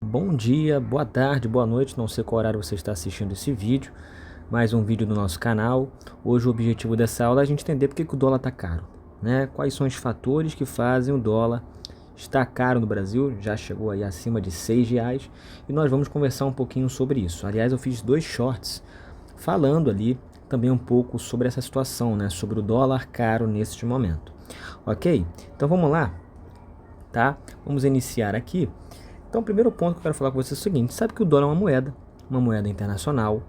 Bom dia, boa tarde, boa noite, não sei qual horário você está assistindo esse vídeo, mais um vídeo do nosso canal. Hoje o objetivo dessa aula é a gente entender porque que o dólar está caro, né? Quais são os fatores que fazem o dólar estar caro no Brasil, já chegou aí acima de R$ 6, e nós vamos conversar um pouquinho sobre isso. Aliás, eu fiz 2 shorts falando ali também um pouco sobre essa situação, né? Sobre o dólar caro neste momento, ok? Então vamos lá, tá? Vamos iniciar aqui. Então, o primeiro ponto que eu quero falar com você é o seguinte: sabe que o dólar é uma moeda internacional.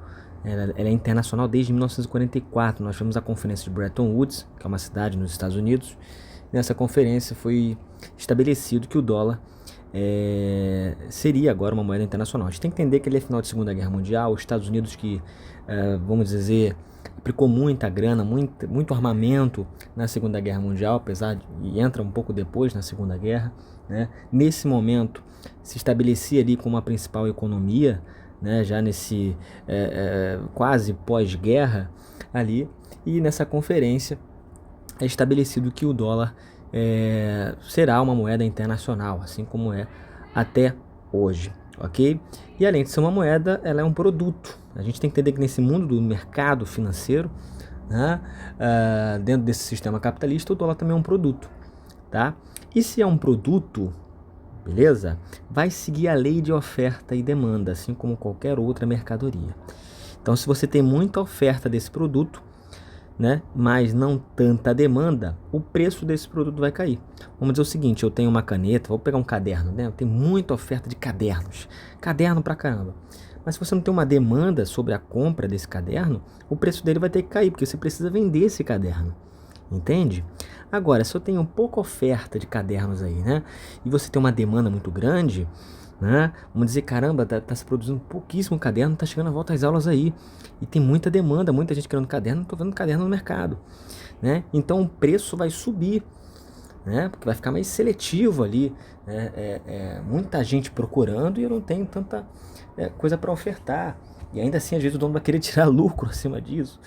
Ela é internacional desde 1944. Nós tivemos a conferência de Bretton Woods, que é uma cidade nos Estados Unidos. Nessa conferência foi estabelecido que o dólar seria agora uma moeda internacional. A gente tem que entender que ele é final de Segunda Guerra Mundial. Os Estados Unidos que, vamos dizer, aplicou muita grana, muito armamento na Segunda Guerra Mundial, apesar de e entra um pouco depois na Segunda Guerra, né? Nesse momento se estabelecia ali como a principal economia, né? Já nesse quase pós-guerra ali, e nessa conferência é estabelecido que o dólar será uma moeda internacional, assim como é até hoje, ok? E além de ser uma moeda, ela é um produto. A gente tem que entender que nesse mundo do mercado financeiro, né, dentro desse sistema capitalista, o dólar também é um produto, tá? E se é um produto, beleza? Vai seguir a lei de oferta e demanda, assim como qualquer outra mercadoria. Então, se você tem muita oferta desse produto, né, mas não tanta demanda, o preço desse produto vai cair. Vamos dizer o seguinte: eu tenho uma caneta, vou pegar um caderno, né? Eu tenho muita oferta de cadernos, caderno pra caramba. Mas se você não tem uma demanda sobre a compra desse caderno, o preço dele vai ter que cair, porque você precisa vender esse caderno. Entende? Agora, se eu tenho pouca oferta de cadernos aí, né? E você tem uma demanda muito grande, né? Vamos dizer, caramba, tá se produzindo pouquíssimo caderno, tá chegando a volta às aulas aí. E tem muita demanda, muita gente querendo caderno, não tô vendo caderno no mercado, né? Então o preço vai subir, né? Porque vai ficar mais seletivo ali, né? Muita gente procurando e eu não tenho tanta coisa para ofertar. E ainda assim, às vezes o dono vai querer tirar lucro acima disso.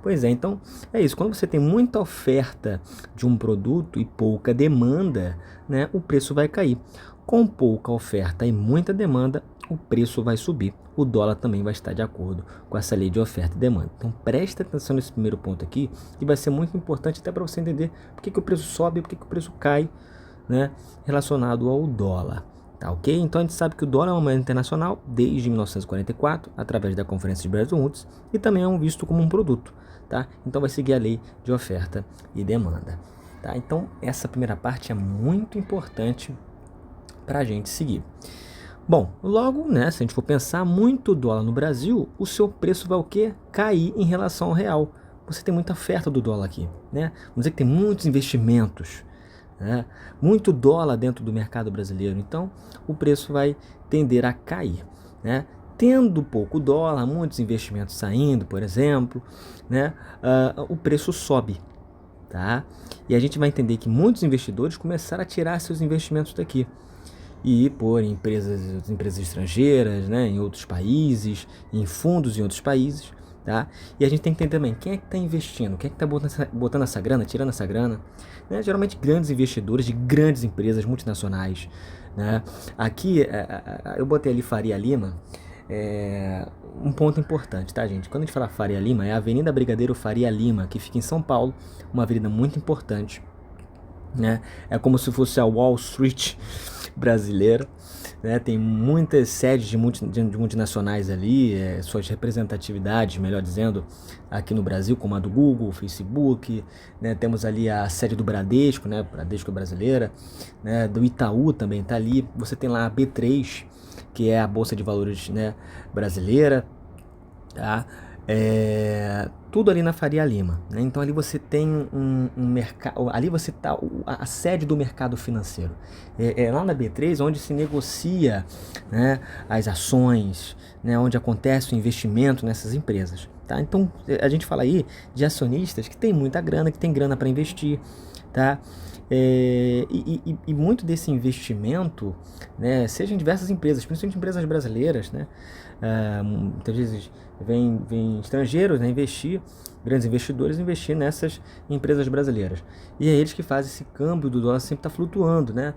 Pois é, então é isso. Quando você tem muita oferta de um produto e pouca demanda, né, o preço vai cair. Com pouca oferta e muita demanda, o preço vai subir. O dólar também vai estar de acordo com essa lei de oferta e demanda. Então preste atenção nesse primeiro ponto aqui, que vai ser muito importante até para você entender por que o preço sobe e por que o preço cai, né, relacionado ao dólar. Tá, ok? Então a gente sabe que o dólar é uma moeda internacional desde 1944, através da Conferência de Bretton Woods, e também é visto como um produto. Tá? Então vai seguir a lei de oferta e demanda. Tá? Então essa primeira parte é muito importante para a gente seguir. Bom, logo, né, se a gente for pensar muito dólar no Brasil, o seu preço vai o quê? Cair em relação ao real. Você tem muita oferta do dólar aqui, né? Vamos dizer que tem muitos investimentos, né? Muito dólar dentro do mercado brasileiro. Então, o preço vai tender a cair, né? Tendo pouco dólar, muitos investimentos saindo, por exemplo, né? O preço sobe, tá? E a gente vai entender que muitos investidores começaram a tirar seus investimentos daqui e pôr em empresas estrangeiras, né, em outros países, em fundos em outros países, tá? E a gente tem que entender também quem é que está investindo, quem é que está botando essa grana, tirando essa grana, né? Geralmente grandes investidores de grandes empresas multinacionais, né? Aqui eu botei ali Faria Lima. Um ponto importante, tá, gente? Quando a gente fala Faria Lima, é a Avenida Brigadeiro Faria Lima, que fica em São Paulo, uma avenida muito importante, né? É como se fosse a Wall Street brasileira, né? Tem muitas sedes de multinacionais ali, suas representatividades, melhor dizendo, aqui no Brasil, como a do Google, Facebook, né? Temos ali a sede do Bradesco, né? Bradesco brasileira, né? Do Itaú também está ali. Você tem lá a B3, que é a Bolsa de Valores, né, brasileira, tá? Tudo ali na Faria Lima, né? Então ali você tem um mercado, ali você tá a sede do mercado financeiro, lá na B3 onde se negocia, né, as ações, né, onde acontece o investimento nessas empresas, tá? Então a gente fala aí de acionistas que tem muita grana, que tem grana para investir, tá? E muito desse investimento, né, seja em diversas empresas, principalmente empresas brasileiras, né, muitas vezes vem estrangeiros, né, investir, grandes investidores investir nessas empresas brasileiras. E é eles que fazem esse câmbio do dólar sempre estar flutuando, né?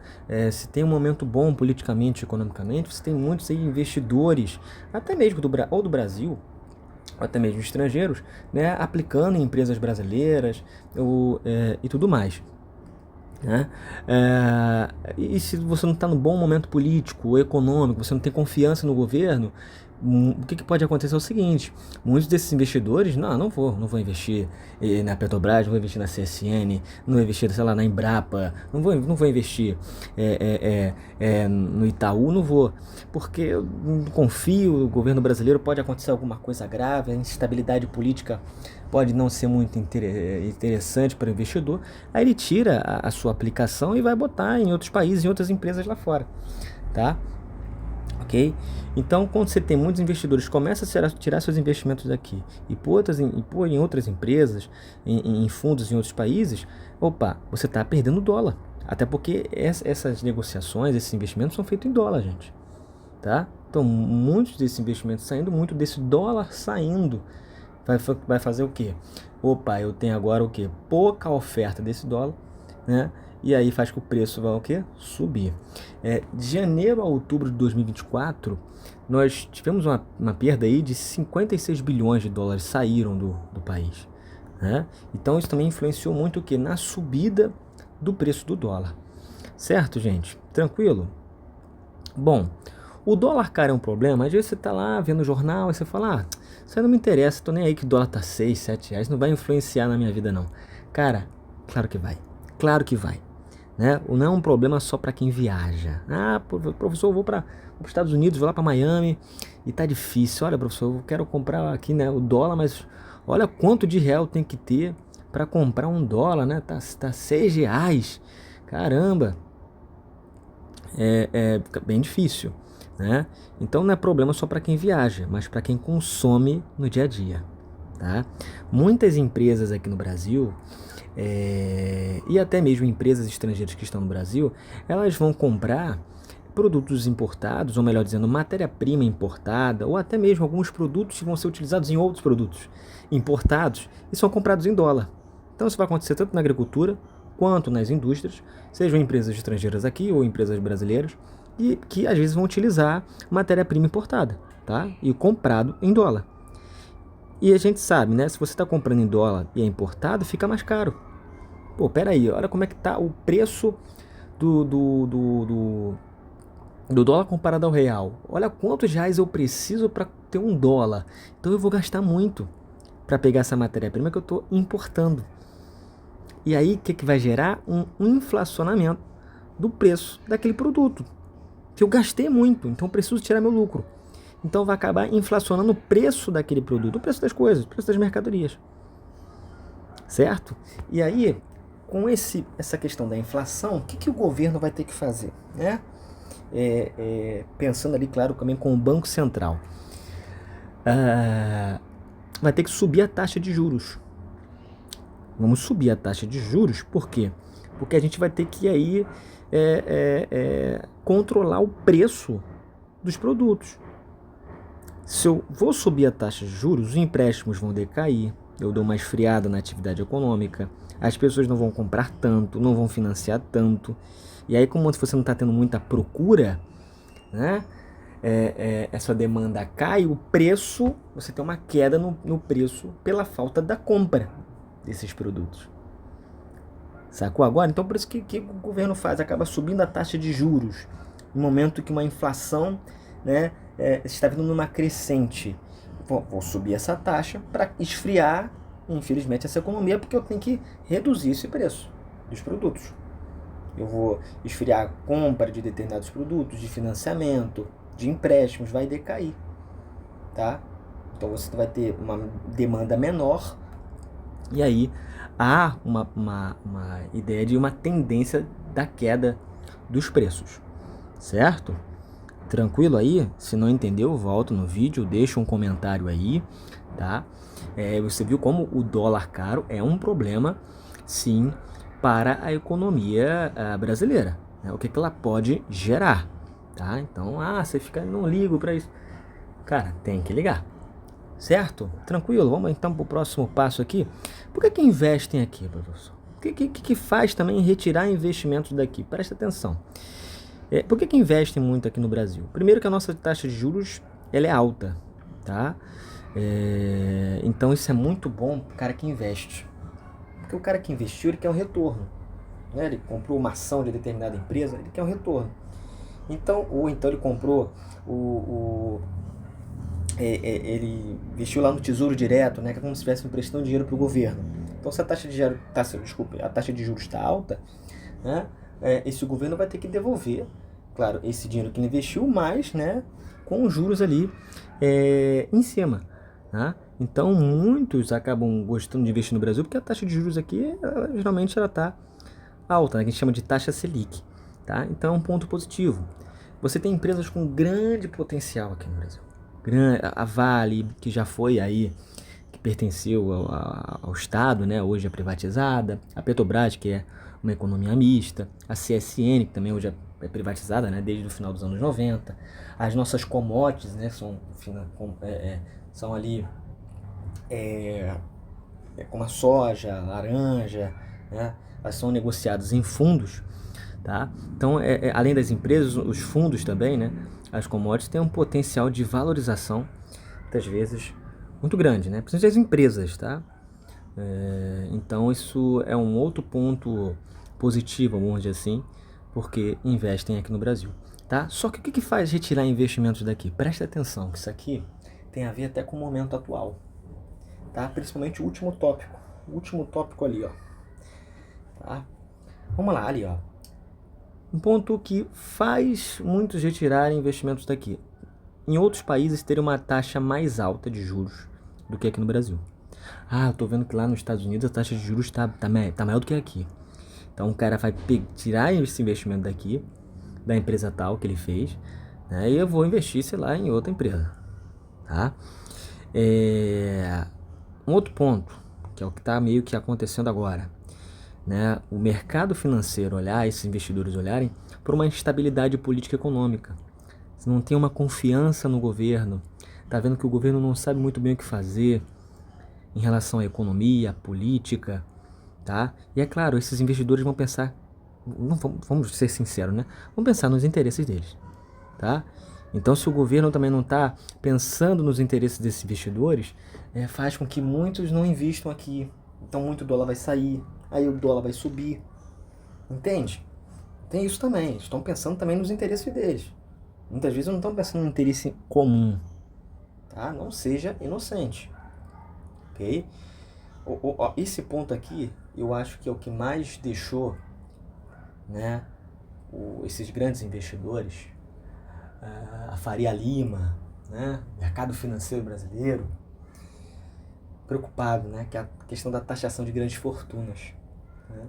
Se tem um momento bom politicamente, economicamente, você tem muitos aí investidores, até mesmo ou do Brasil, ou até mesmo estrangeiros, né, aplicando em empresas brasileiras e tudo mais. Né? E se você não está no bom momento político ou econômico, você não tem confiança no governo, o que pode acontecer é o seguinte: muitos desses investidores, não vou investir na Petrobras, não vou investir na CSN, não vou investir, sei lá, na Embrapa, não vou investir no Itaú, não vou, porque eu não confio, o governo brasileiro pode acontecer alguma coisa grave, a instabilidade política pode não ser muito interessante para o investidor, aí ele tira a sua aplicação e vai botar em outros países, em outras empresas lá fora, tá? Ok? Então, quando você tem muitos investidores, começa a tirar seus investimentos daqui e pôr em outras empresas, em fundos em outros países, você está perdendo dólar. Até porque essas negociações, esses investimentos são feitos em dólar, gente. Tá? Então, muitos desses investimentos saindo, muito desse dólar saindo, vai fazer o quê? Eu tenho agora o quê? Pouca oferta desse dólar, né? E aí faz que o preço vai o quê? Subir. De janeiro a outubro de 2024, nós tivemos uma perda aí de 56 bilhões de dólares saíram do país. Né? Então isso também influenciou muito o quê? Na subida do preço do dólar. Certo, gente? Tranquilo? Bom, o dólar caro é um problema. Às vezes você está lá vendo o jornal e você fala, isso aí não me interessa, tô nem aí que o dólar tá 6, 7 reais, não vai influenciar na minha vida não. Cara, claro que vai. Claro que vai. Né? Não é um problema só para quem viaja. Professor, eu vou para os Estados Unidos, vou lá para Miami e tá difícil. Olha, professor, eu quero comprar aqui, né, o dólar, mas olha quanto de real tem que ter para comprar um dólar, né? Tá 6 reais. Caramba. Fica bem difícil, né? Então não é problema só para quem viaja, mas para quem consome no dia a dia, tá? Muitas empresas aqui no Brasil e até mesmo empresas estrangeiras que estão no Brasil, elas vão comprar produtos importados, ou melhor dizendo, matéria-prima importada, ou até mesmo alguns produtos que vão ser utilizados em outros produtos importados e são comprados em dólar. Então isso vai acontecer tanto na agricultura quanto nas indústrias, sejam empresas estrangeiras aqui ou empresas brasileiras, e que às vezes vão utilizar matéria-prima importada, tá? E comprado em dólar. E a gente sabe, né? Se você está comprando em dólar e é importado, fica mais caro. Peraí, olha como é que tá o preço do dólar comparado ao real. Olha quantos reais eu preciso para ter um dólar. Então eu vou gastar muito para pegar essa matéria-prima que eu estou importando. E aí, o que vai gerar? Um inflacionamento do preço daquele produto. Que eu gastei muito, então eu preciso tirar meu lucro. Então vai acabar inflacionando o preço daquele produto, o preço das coisas, o preço das mercadorias. Certo? E aí, com essa questão da inflação, o que o governo vai ter que fazer? Né? Pensando ali, claro, também com o Banco Central. Vai ter que subir a taxa de juros. Vamos subir a taxa de juros, por quê? Porque a gente vai ter que aí controlar o preço dos produtos. Se eu vou subir a taxa de juros, os empréstimos vão decair, eu dou uma esfriada na atividade econômica, as pessoas não vão comprar tanto, não vão financiar tanto, e aí como você não está tendo muita procura, né, essa demanda cai, o preço, você tem uma queda no preço pela falta da compra desses produtos. Sacou agora? Então por isso que o governo faz? Acaba subindo a taxa de juros, no momento que uma inflação, né, está vindo numa crescente. Vou subir essa taxa para esfriar, infelizmente, essa economia, porque eu tenho que reduzir esse preço dos produtos. Eu vou esfriar a compra de determinados produtos, de financiamento, de empréstimos, vai decair. Tá? Então você vai ter uma demanda menor, e aí há uma ideia de uma tendência da queda dos preços. Certo? Tranquilo aí? Se não entendeu, volta no vídeo, deixa um comentário aí, tá? Você viu como o dólar caro é um problema, sim, para a economia brasileira, né? O que ela pode gerar, tá? Então, você fica, não ligo para isso. Cara, tem que ligar, certo? Tranquilo, vamos então para o próximo passo aqui. Por que investem aqui, professor? O que faz também retirar investimentos daqui? Presta atenção. Por que investem muito aqui no Brasil? Primeiro que a nossa taxa de juros ela é alta, tá? Então isso é muito bom para o cara que investe. Porque o cara que investiu, ele quer um retorno, né? Ele comprou uma ação de determinada empresa, ele quer um retorno. Então, ou então ele comprou ele investiu lá no Tesouro Direto, né? Que é como se estivesse emprestando dinheiro para o governo. Então, se a taxa de juros está alta, né? Esse governo vai ter que devolver, claro, esse dinheiro que ele investiu, mais, né? Com os juros ali em cima, tá? Então, muitos acabam gostando de investir no Brasil porque a taxa de juros aqui, geralmente, ela está alta, né? Que a gente chama de taxa Selic, tá? Então, é um ponto positivo. Você tem empresas com grande potencial aqui no Brasil. A Vale, que já foi aí, que pertenceu ao Estado, né? Hoje é privatizada. A Petrobras, que é uma economia mista. A CSN, que também hoje é privatizada, né? Desde o final dos anos 90. As nossas commodities, né? São ali como a soja, a laranja, né? Elas são negociadas em fundos, tá? Então, além das empresas, os fundos também, né? As commodities têm um potencial de valorização, muitas vezes, muito grande, né? Principalmente as empresas, tá? Então, isso é um outro ponto positivo, vamos dizer assim, porque investem aqui no Brasil, tá? Só que o que faz retirar investimentos daqui? Presta atenção, que isso aqui tem a ver até com o momento atual, tá? Principalmente o último tópico ali, ó, tá? Vamos lá, ali, ó. Um ponto que faz muitos retirarem investimentos daqui. Em outros países terem uma taxa mais alta de juros do que aqui no Brasil. Eu tô vendo que lá nos Estados Unidos a taxa de juros tá maior do que aqui. Então o cara vai tirar esse investimento daqui, da empresa tal que ele fez, né, e eu vou investir, sei lá, em outra empresa, tá? Um outro ponto, que é o que está meio que acontecendo agora, né? O mercado financeiro esses investidores olharem por uma instabilidade política e econômica. Se não tem uma confiança no governo, tá vendo que o governo não sabe muito bem o que fazer em relação à economia, à política, tá? E é claro, esses investidores vão pensar, vamos ser sinceros, né? Vão pensar nos interesses deles, tá? Então, se o governo também não está pensando nos interesses desses investidores, faz com que muitos não investam aqui. Então, muito dólar vai sair, aí o dólar vai subir, entende? Tem isso também, eles estão pensando também nos interesses deles. Muitas vezes não estão pensando no interesse comum, tá? Não seja inocente, ok? Esse ponto aqui, eu acho que é o que mais deixou, né, esses grandes investidores, a Faria Lima, né, mercado financeiro brasileiro, preocupado, né, que é a questão da taxação de grandes fortunas, né?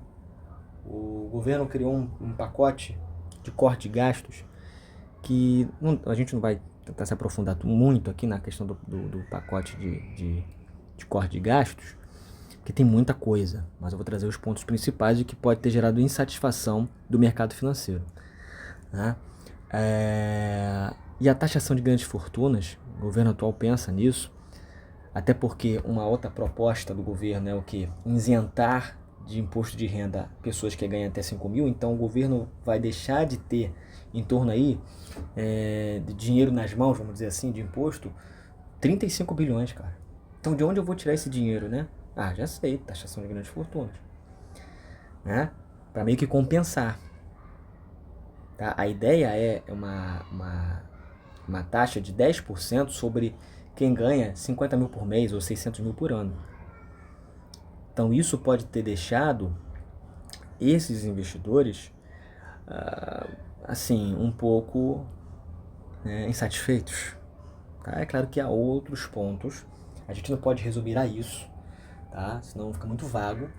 O governo criou um pacote de corte de gastos que a gente não vai tentar se aprofundar muito aqui na questão do pacote de corte de gastos, que tem muita coisa, mas eu vou trazer os pontos principais de que pode ter gerado insatisfação do mercado financeiro, né? E a taxação de grandes fortunas, o governo atual pensa nisso, até porque uma outra proposta do governo é o que? Isentar de imposto de renda pessoas que ganham até 5 mil, então o governo vai deixar de ter em torno aí de dinheiro nas mãos, vamos dizer assim, de imposto, 35 bilhões, cara. Então de onde eu vou tirar esse dinheiro, né? Já sei, taxação de grandes fortunas, né? Para meio que compensar, tá? A ideia é uma taxa de 10% sobre quem ganha 50 mil por mês ou 600 mil por ano. Então isso pode ter deixado esses investidores assim, um pouco insatisfeitos, tá? É claro que há outros pontos, a gente não pode resumir a isso, tá? Senão fica muito vago,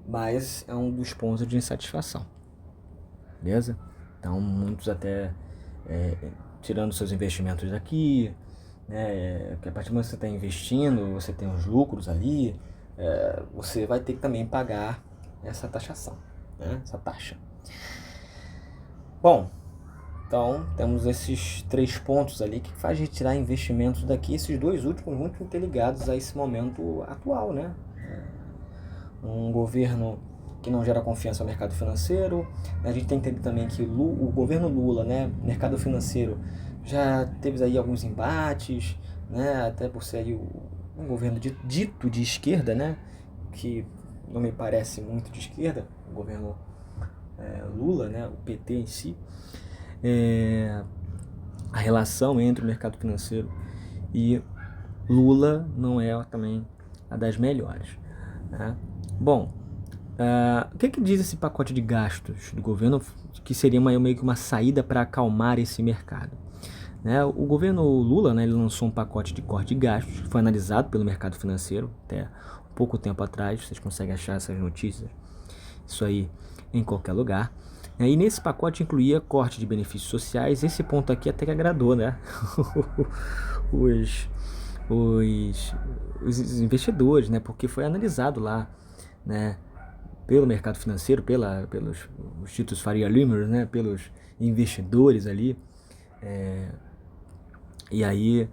mas é um dos pontos de insatisfação, beleza? Então muitos até tirando seus investimentos daqui, né? Porque a partir do momento que você está investindo, você tem os lucros ali, você vai ter que também pagar essa taxação, né? Essa taxa. Bom, então temos esses 3 pontos ali que faz retirar investimentos daqui, esses 2 últimos muito interligados a esse momento atual, né? Um governo que não gera confiança ao mercado financeiro. A gente tem que entender também que o governo Lula, né, mercado financeiro, já teve aí alguns embates, né, até por ser aí um governo dito de esquerda, né, que não me parece muito de esquerda, o governo Lula, né, o PT em si. A relação entre o mercado financeiro e Lula não é também a das melhores, né? Bom, o que diz esse pacote de gastos do governo que seria meio que uma saída para acalmar esse mercado? Né? O governo Lula, né, ele lançou um pacote de corte de gastos que foi analisado pelo mercado financeiro até pouco tempo atrás. Vocês conseguem achar essas notícias, isso aí, em qualquer lugar. E nesse pacote incluía corte de benefícios sociais. Esse ponto aqui até que agradou, né? os investidores, né? Porque foi analisado lá, né, pelo mercado financeiro, pelos títulos Faria Limers, né, pelos investidores ali. E aí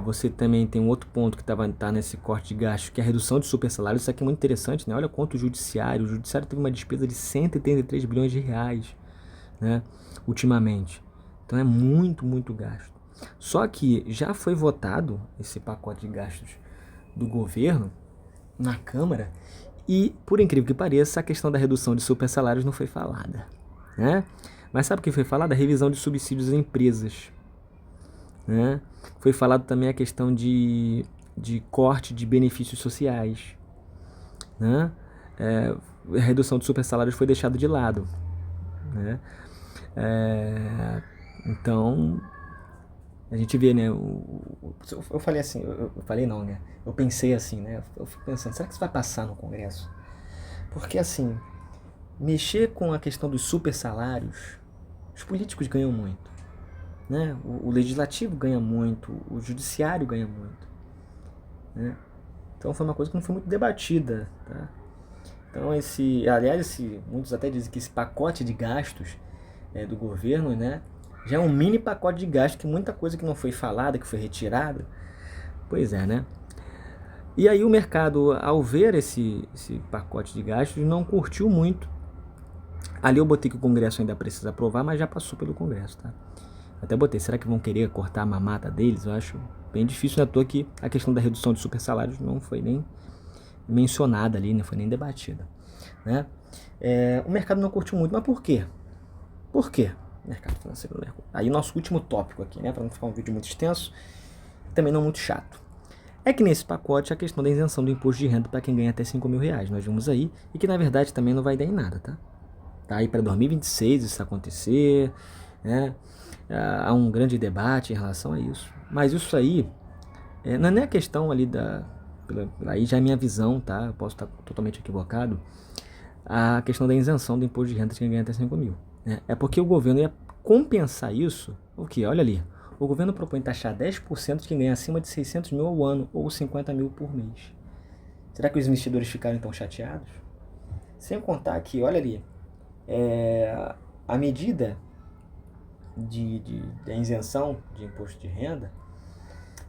você também tem um outro ponto que tá nesse corte de gastos, que é a redução de super salários. Isso aqui é muito interessante, né? Olha quanto o judiciário teve uma despesa de 183 bilhões de reais, né, ultimamente. Então é muito, muito gasto. Só que já foi votado esse pacote de gastos do governo na Câmara e, por incrível que pareça, a questão da redução de super salários não foi falada, né? Mas sabe o que foi falado? A revisão de subsídios às empresas, né? Foi falado também a questão de corte de benefícios sociais, né? A redução de super salários foi deixada de lado, né? Então a gente vê, né? Eu falei assim, eu falei não, né? Eu pensei assim, né? Eu fico pensando, será que isso vai passar no Congresso? Porque assim, mexer com a questão dos super salários, os políticos ganham muito, né? O legislativo ganha muito, o judiciário ganha muito, né? Então foi uma coisa que não foi muito debatida, tá? Então muitos até dizem que esse pacote de gastos do governo, né, já é um mini pacote de gastos, que muita coisa que não foi falada, que foi retirada. Pois é, né? E aí o mercado, ao ver esse pacote de gastos, não curtiu muito. Ali eu botei que o Congresso ainda precisa aprovar, mas já passou pelo Congresso, tá? Até botei, será que vão querer cortar a mamata deles? Eu acho bem difícil, não é à toa que a questão da redução de super salários não foi nem mencionada ali, não foi nem debatida, né? O mercado não curtiu muito, mas por quê? Por quê? Mercado financeiro. Aí o nosso último tópico aqui, né, para não ficar um vídeo muito extenso, também não muito chato. É que nesse pacote a questão da isenção do imposto de renda para quem ganha até 5 mil reais. Nós vimos aí, e que na verdade também não vai dar em nada, tá? Tá aí para 2026 isso acontecer, né? Há um grande debate em relação a isso. Mas isso aí não é nem a questão ali aí já é minha visão, tá? Eu posso estar totalmente equivocado. A questão da isenção do imposto de renda de quem ganha até 5 mil. Né? É porque o governo ia compensar isso. O que? Olha ali. O governo propõe taxar 10% de quem ganha acima de 600 mil ao ano ou 50 mil por mês. Será que os investidores ficaram então chateados? Sem contar que, olha ali, a medida da isenção de imposto de renda,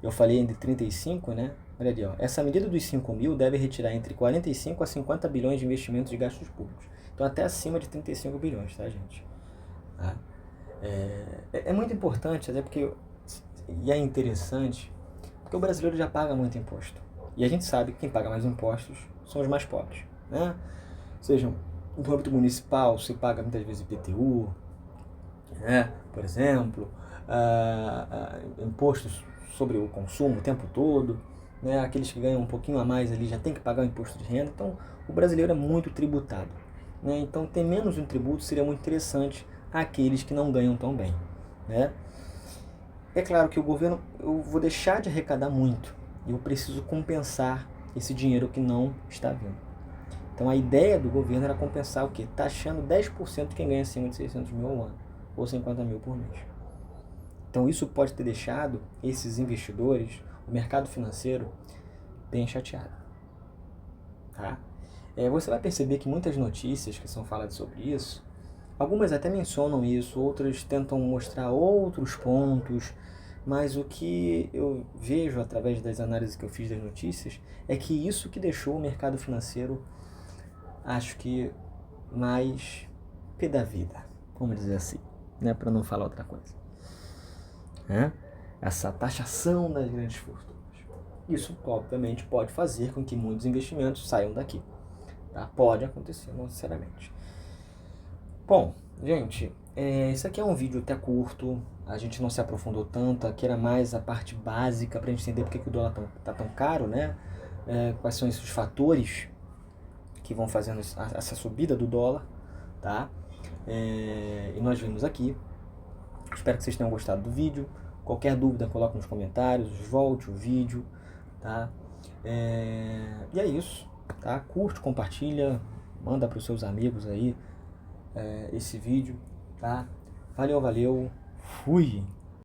eu falei entre 35, né? Olha ali, ó. Essa medida dos 5 mil deve retirar entre 45 a 50 bilhões de investimentos de gastos públicos. Então até acima de 35 bilhões, tá, gente? Tá? É muito importante, até porque, e é interessante, porque o brasileiro já paga muito imposto. E a gente sabe que quem paga mais impostos são os mais pobres, né? Sejam no âmbito municipal, se paga muitas vezes IPTU, né? Por exemplo, impostos sobre o consumo o tempo todo, né? Aqueles que ganham um pouquinho a mais ali já tem que pagar o imposto de renda. Então o brasileiro é muito tributado, né? Então ter menos um tributo seria muito interessante àqueles que não ganham tão bem, né? É claro que o governo, eu vou deixar de arrecadar muito e eu preciso compensar esse dinheiro que não está vindo. Então a ideia do governo era compensar o quê? Taxando 10% de quem ganha acima de 600 mil ao ano ou 50 mil por mês. Então isso pode ter deixado esses investidores, o mercado financeiro, bem chateado. tá? Você vai perceber que muitas notícias que são faladas sobre isso, algumas até mencionam isso, outras tentam mostrar outros pontos, mas o que eu vejo através das análises que eu fiz das notícias é que isso que deixou o mercado financeiro, acho que mais pé da vida, vamos dizer assim, né, para não falar outra coisa, né? Essa taxação das grandes fortunas. Isso, obviamente, pode fazer com que muitos investimentos saiam daqui, tá? Pode acontecer, não necessariamente. Bom, gente, esse aqui é um vídeo até curto, a gente não se aprofundou tanto, aqui era mais a parte básica para a gente entender porque que o dólar tá tão caro, né? Quais são esses fatores que vão fazendo essa subida do dólar, tá? E nós vimos aqui. Espero que vocês tenham gostado do vídeo. Qualquer dúvida, coloque nos comentários, volte o vídeo, tá? E é isso, tá? Curte, compartilha, manda para os seus amigos aí esse vídeo, tá? Valeu, fui!